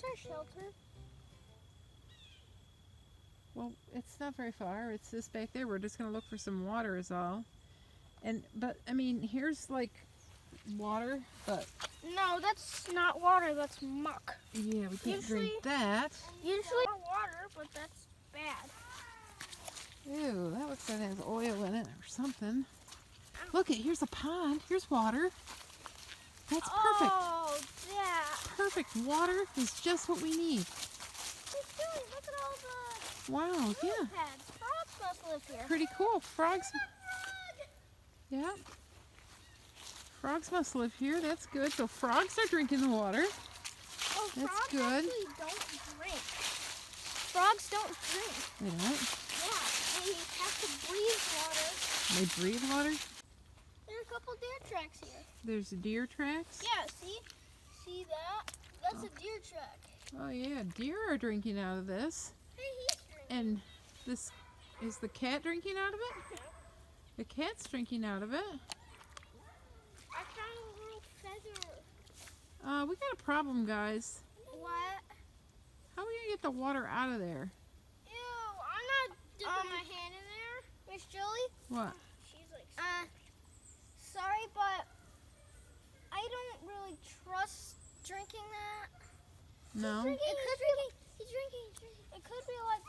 this our shelter? Well, it's not very far. It's this back there. We're just gonna look for some water is all. But I mean, here's like water, but No, that's not water. That's muck. yeah, we can't drink that. Usually water, but that's bad. Ew, that looks like it has oil in it or something. Look, here's a pond. Here's water. That's perfect. Oh, that. Perfect. Water is just what we need. Look at all the Wow, yeah. pads. Frogs must live here. Pretty cool. Frogs. Frog! Yeah. Frogs must live here. That's good. So frogs are drinking the water. Oh, That's frogs good. actually don't drink. Frogs don't drink. They don't. Yeah, they have to breathe water. They breathe water. There are a couple deer tracks here. There's deer tracks. Yeah, see? See that? That's a deer track. Oh yeah, deer are drinking out of this. Hey, he's drinking. And this is the cat drinking out of it? The cat's drinking out of it. I found a little feather. We got a problem, guys. What? How are we gonna get the water out of there? Ew, I'm not dipping my hand in there. Miss Julie? What? She's like, sorry, but I don't really trust drinking that. No? He's drinking. It could be like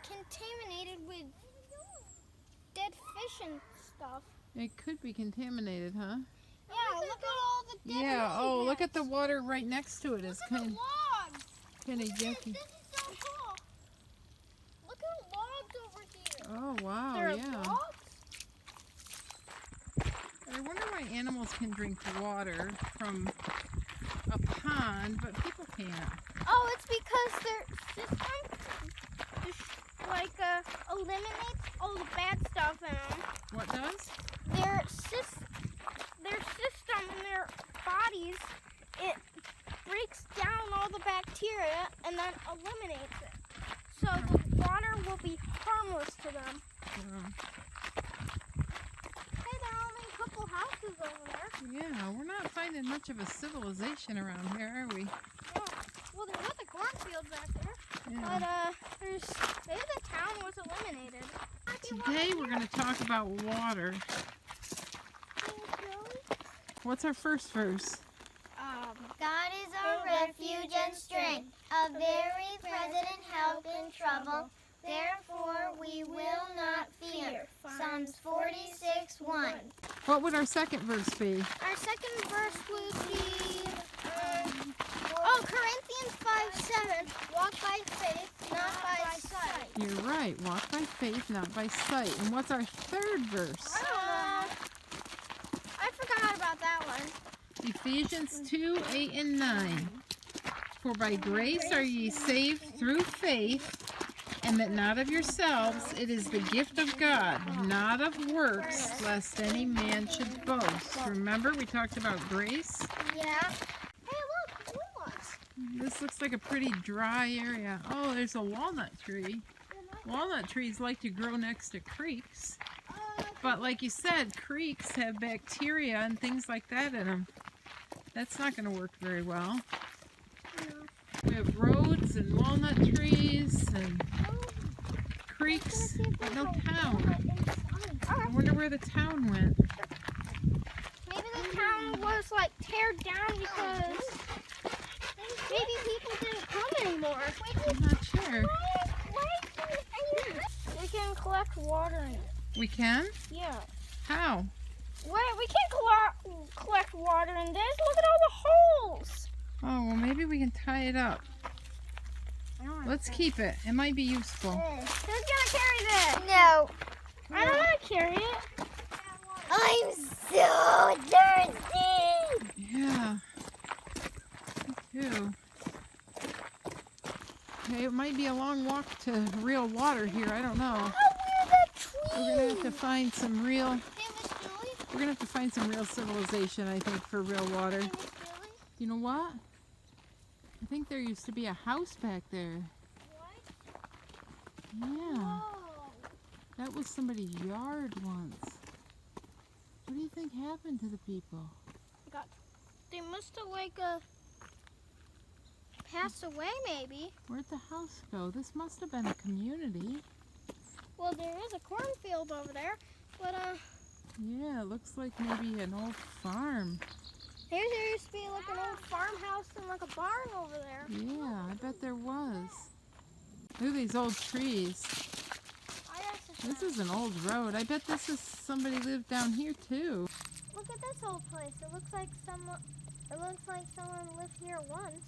contaminated with dead fish and stuff. It could be contaminated, huh? Yeah, look at all the dead Yeah. Oh, lily look at the pads. water right next to it. It's Look at the logs. kind of This yucky. is so cool. Look at logs over here. Oh wow, There are yeah. logs? I wonder why animals can drink water from a pond, but people can't. Oh, it's because their system just eliminates all the bad stuff in them. What does? Their system in their bodies, it breaks down all the bacteria and then eliminates it. So the water will be harmless to them. Hey, there are only a couple houses over there. Yeah, we're not finding much of a civilization around here, are we? Yeah. Well, there's a cornfield back there. Yeah. But maybe the town was eliminated. Today we're going to talk about water. What's our first verse? God is our refuge and strength, a very present help in trouble. Therefore we will not fear. Psalms 46:1. What would our second verse be? Our second verse would be, Corinthians 5:7. Walk by faith, not by sight. You're right. Walk by faith, not by sight. And what's our third verse? I forgot about that one. Ephesians 2:8 and 9. For by grace are ye saved through faith, and that not of yourselves, it is the gift of God, not of works, lest any man should boast. Remember, we talked about grace? Yeah. Hey, look, walnuts. This looks like a pretty dry area. Oh, there's a walnut tree. Walnut trees like to grow next to creeks. But like you said, creeks have bacteria and things like that in them. That's not going to work very well. We have roads and walnut trees and creeks, but no town. I wonder where the town went. Maybe the town was like teared down because maybe people didn't come anymore. I'm not sure. We can collect water in it. We can? Yeah. How? Wait, we can't collect water in this. Look at all the holes. Oh, well maybe we can tie it up. Let's keep it. It might be useful. Who's gonna carry this? No. I don't want to carry it. I'm so thirsty. Yeah. Me too. Okay, it might be a long walk to real water here. I don't know. We're gonna have to find some real. Hey, Miss Julie. We're gonna have to find some real civilization, I think, for real water. Hey, Miss Julie. You know what? I think there used to be a house back there. What? Yeah, Whoa. that was somebody's yard once. What do you think happened to the people? They must have passed away, maybe. Where'd the house go? This must have been a community. Well, there is a cornfield over there, but Yeah, it looks like maybe an old farm. there used to be like an old farmhouse and like a barn over there. Yeah, I bet there was. Look at these old trees. This is an old road. I bet this is somebody lived down here too. Look at this old place. It looks like someone lived here once.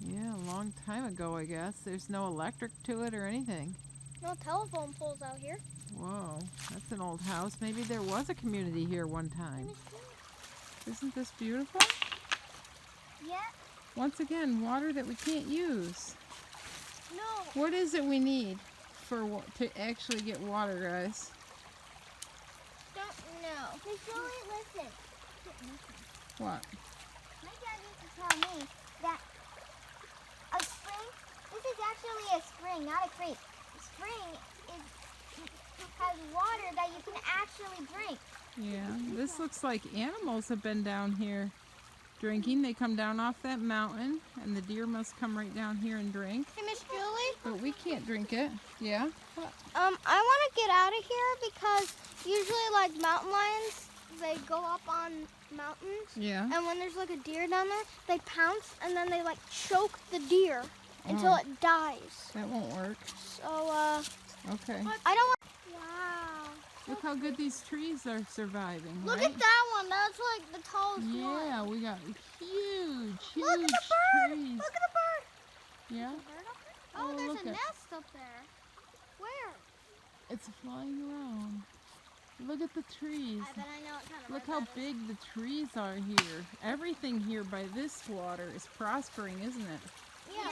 Yeah, a long time ago, I guess. There's no electric to it or anything. No telephone poles out here. Whoa, that's an old house. Maybe there was a community here one time. Isn't this beautiful? Yeah. Once again, water that we can't use. No. What is it we need to actually get water, guys? Don't know. Miss Julie, listen. What? My dad used to tell me that a spring, this is actually a spring, not a creek. Spring has water that you can actually drink. Yeah, this looks like animals have been down here drinking. They come down off that mountain, and the deer must come right down here and drink. Hey, Miss Julie. But we can't drink it. Yeah? What? I want to get out of here because usually, like mountain lions, they go up on mountains, Yeah. and when there's like a deer down there, they pounce and then they like choke the deer until Oh. it dies. That won't work. So Okay. I don't want. Wow. Look how good these trees are surviving, Look right? at that one. That's like the tallest one. Yeah, we got huge Look at the bird. trees. Look at the bird. Yeah? Oh, Oh, there's look a at- nest up there. Where? It's flying around. Look at the trees. I bet I know what kind of Look bird how that is. big the trees are here. Everything here by this water is prospering, isn't it? Yeah.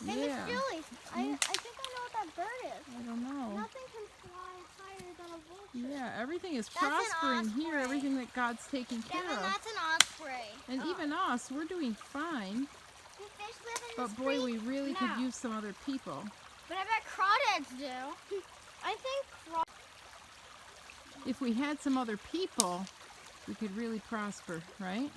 Hey, Yeah. Miss Julie, I think I know what that bird is. I don't know. Nothing can fly higher than a vulture. Yeah, everything is That's an prospering here. osprey. Everything that God's taking care Devin, of. that's an osprey. And even us, we're doing fine. Do fish live in But this boy, creek? we really could No. use some other people. But I bet crawdads do. I think If we had some other people, we could really prosper, right?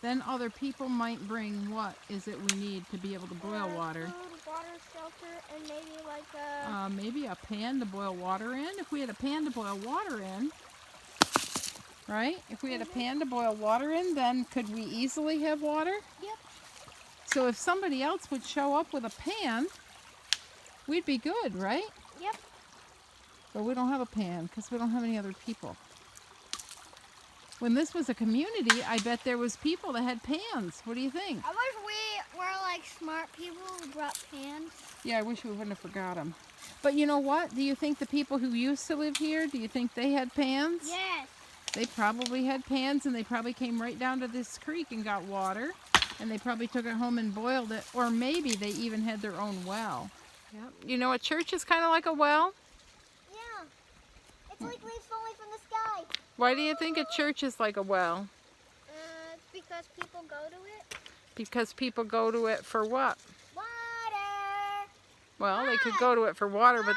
Then other people might bring what is it we need to be able to boil water. Food, water, shelter, and maybe like a... Maybe a pan to boil water in. If we had a pan to boil water in, right? If we had a pan to boil water in, then could we easily have water? Yep. So if somebody else would show up with a pan, we'd be good, right? Yep. But we don't have a pan because we don't have any other people. When this was a community, I bet there was people that had pans. What do you think? I wish we were like smart people who brought pans. Yeah, I wish we wouldn't have forgot them. But you know what? Do you think the people who used to live here, do you think they had pans? Yes. They probably had pans, and they probably came right down to this creek and got water. And they probably took it home and boiled it. Or maybe they even had their own well. Yep. You know, a church is kind of like a well. Yeah. It's like leaves falling from the sky. Why do you think a church is like a well? It's because people go to it. Because people go to it for what? Water. Well, they could go to it for water, but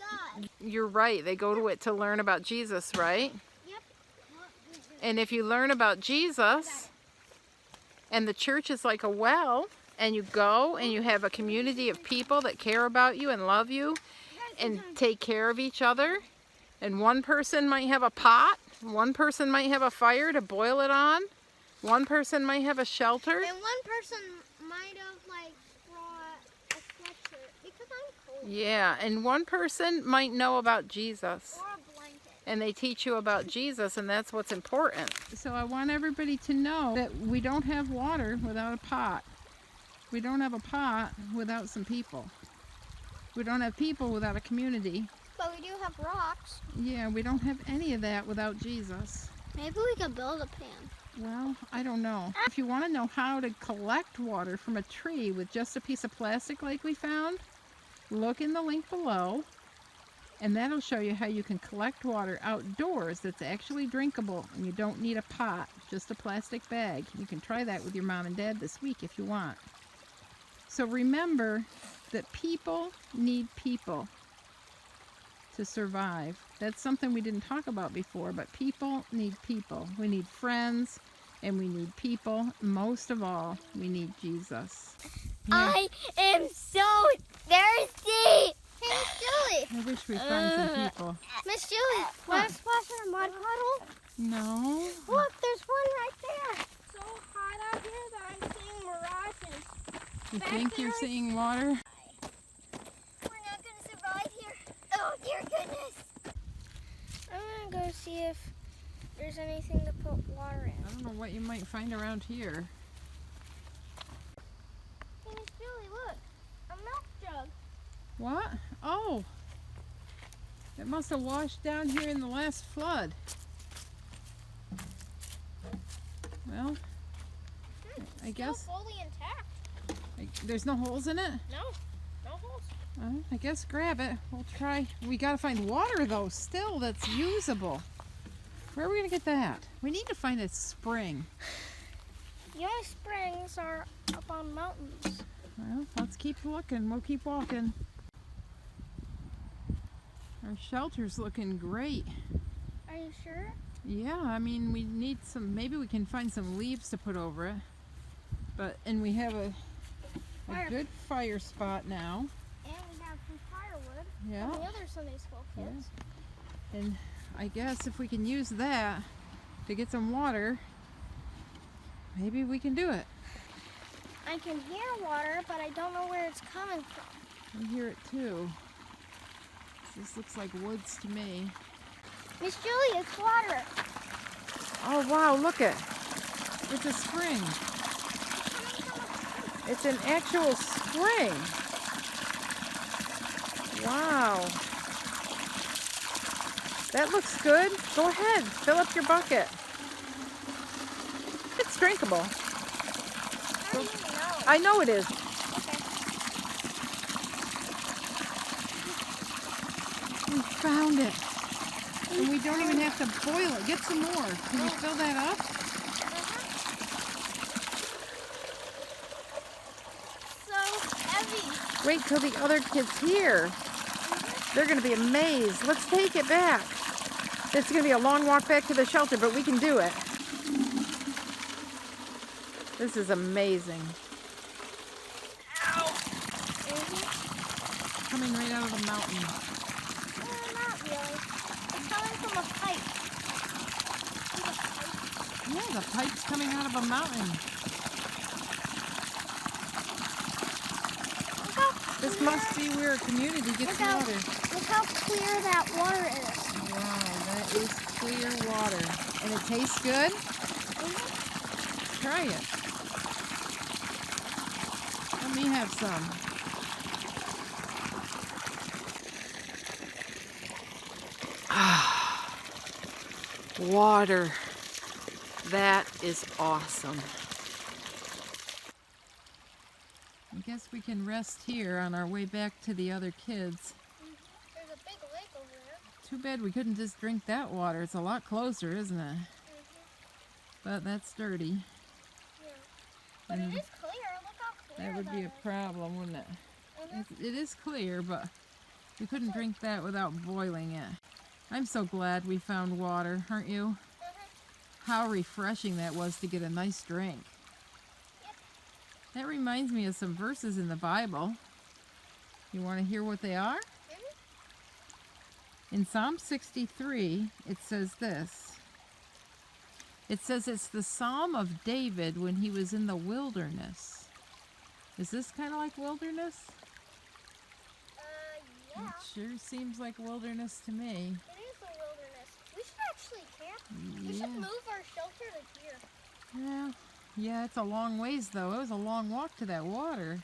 God. you're right. They go to it to learn about Jesus, right? Yep. And if you learn about Jesus, and the church is like a well, and you go and you have a community of people that care about you and love you and take care of each other, and one person might have a pot, one person might have a fire to boil it on, one person might have a shelter. And one person might have like brought a sweatshirt because I'm cold. Yeah, and one person might know about Jesus. Or a blanket. And they teach you about Jesus, and that's what's important. So I want everybody to know that we don't have water without a pot. We don't have a pot without some people. We don't have people without a community. But we do have rocks. Yeah, we don't have any of that without Jesus. Maybe we could build a pan. Well, I don't know. If you want to know how to collect water from a tree with just a piece of plastic like we found, look in the link below, and that'll show you how you can collect water outdoors that's actually drinkable, and you don't need a pot, just a plastic bag. You can try that with your mom and dad this week if you want. So remember that people need people to survive. That's something we didn't talk about before, but people need people. We need friends And we need people. Most of all, we need Jesus. Yeah. I am so thirsty. Hey, Miss Julie. I wish we found some people. Miss Julie, want to splash in a mud puddle? No. Look, there's one right there. So hot out here that I'm seeing mirages. You Back think you're there. seeing water? We're not going to survive here. Oh, dear goodness. I'm gonna go see if there's anything to put water in. I don't know what you might find around here. Hey, Miss Julie, look, a milk jug. What? Oh! It must have washed down here in the last flood. Well, I guess Still fully intact. there's no holes in it. No holes. I guess grab it. We'll try. We gotta find water though, still that's usable. Where are we gonna get that? We need to find a spring. The only springs are up on mountains. Well, let's keep looking. We'll keep walking. Our shelter's looking great. Are you sure? Yeah, I mean, we need some, maybe we can find some leaves to put over it. And we have a good fire spot now. And we have some firewood. Yeah. And the other Sunday school kids. And I guess if we can use that to get some water, maybe we can do it. I can hear water, but I don't know where it's coming from. I hear it too. This looks like woods to me. Miss Julie, it's water. Oh wow, look it. It's a spring. It's an actual spring. Wow. That looks good. Go ahead, fill up your bucket. It's drinkable. How do you know? I know it is. We found it. And we don't even have to boil it. Get some more. Can you fill that up? So heavy. Wait till the other kids hear. They're going to be amazed. Let's take it back. It's going to be a long walk back to the shelter, but we can do it. This is amazing. Ow. Coming right out of the mountain. Not really. It's coming from a pipe. Yeah, the pipe's coming out of a mountain. Look how This must be where a community gets Look how- water. Look how clear that water is. Wow, that is clear water. And it tastes good? Try it. Let me have some. Ah, water. That is awesome. I guess we can rest here on our way back to the other kids. There's a big lake over there. Too bad we couldn't just drink that water. It's a lot closer, isn't it? But that's dirty. Yeah. But And it is clear. Look how clear that would be a problem, wouldn't it? Mhm. It is clear, but we couldn't drink that without boiling it. I'm so glad we found water, aren't you? How refreshing that was to get a nice drink. Yep. That reminds me of some verses in the Bible. You want to hear what they are? In Psalm 63, it says this. It says it's the Psalm of David when he was in the wilderness. Is this kind of like wilderness? Yeah. It sure seems like wilderness to me. It is a wilderness. We should actually camp. We Yeah. should move our shelter to here. Yeah, it's a long ways though. It was a long walk to that water.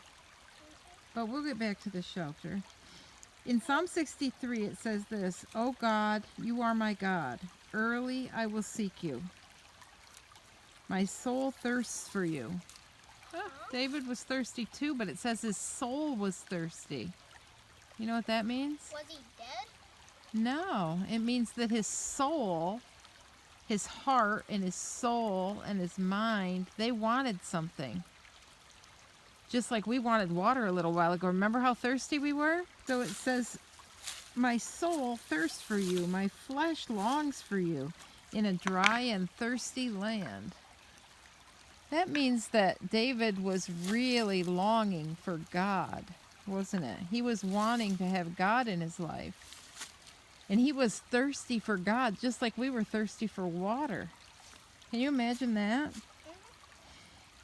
But we'll get back to the shelter. In Psalm 63 it says this, "O God, you are my God. Early I will seek you. My soul thirsts for you." Oh, David was thirsty too, but it says his soul was thirsty. You know what that means? Was he dead? No, it means that his soul, his heart and his soul and his mind, they wanted something. Just like we wanted water a little while ago. Remember how thirsty we were? So it says, "My soul thirsts for you, my flesh longs for you in a dry and thirsty land." That means that David was really longing for God, wasn't it? He was wanting to have God in his life. And he was thirsty for God, just like we were thirsty for water. Can you imagine that?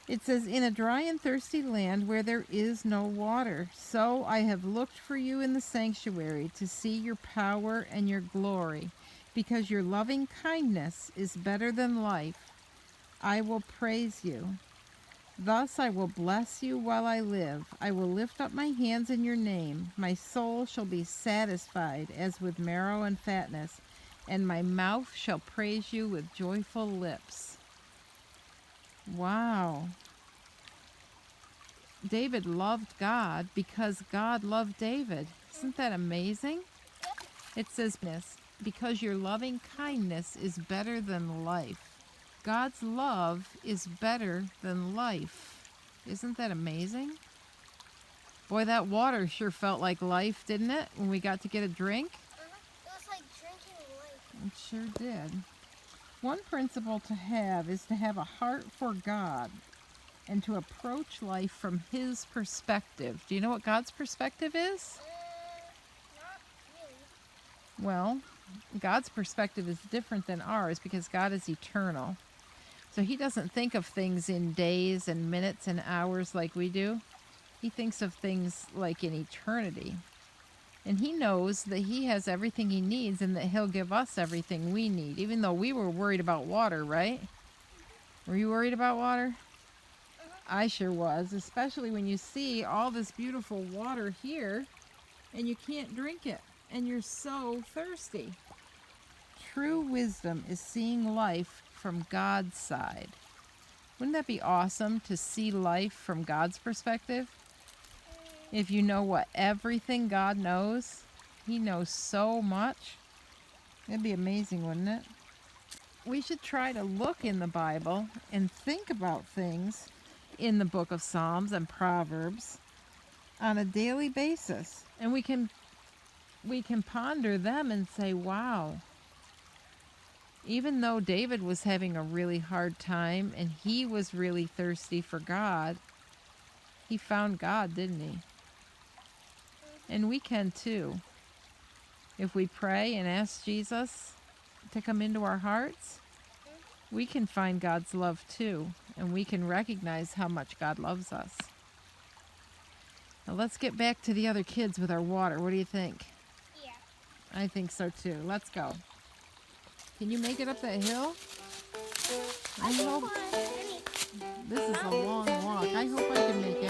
It says, in a dry and thirsty land where there is no water. So I have looked for you in the sanctuary to see your power and your glory, because your loving kindness is better than life. I will praise you. Thus I will bless you while I live. I will lift up my hands in your name. My soul shall be satisfied as with marrow and fatness, and my mouth shall praise you with joyful lips. Wow. David loved God because God loved David. Isn't that amazing? It says, because your loving kindness is better than life. God's love is better than life. Isn't that amazing? Boy, that water sure felt like life, didn't it, when we got to get a drink? It was like drinking life. It sure did. One principle to have is to have a heart for God and to approach life from His perspective. Do you know what God's perspective is? Not really. Well, God's perspective is different than ours because God is eternal. So He doesn't think of things in days and minutes and hours like we do. He thinks of things like in eternity. And He knows that He has everything He needs and that He'll give us everything we need, even though we were worried about water, right? Were you worried about water? I sure was, especially when you see all this beautiful water here and you can't drink it and you're so thirsty. True wisdom is seeing life from God's side. Wouldn't that be awesome to see life from God's perspective? If you know what everything God knows, He knows so much. It'd be amazing, wouldn't it? We should try to look in the Bible and think about things in the book of Psalms and Proverbs on a daily basis. And we can ponder them and say, wow, even though David was having a really hard time and he was really thirsty for God, he found God, didn't he? And we can too. If we pray and ask Jesus to come into our hearts, we can find God's love too, and we can recognize how much God loves us. Now let's get back to the other kids with our water. What do you think? Yeah. I think so too. Let's go. Can you make it up that hill? I hope. This is a long walk. I hope I can make it.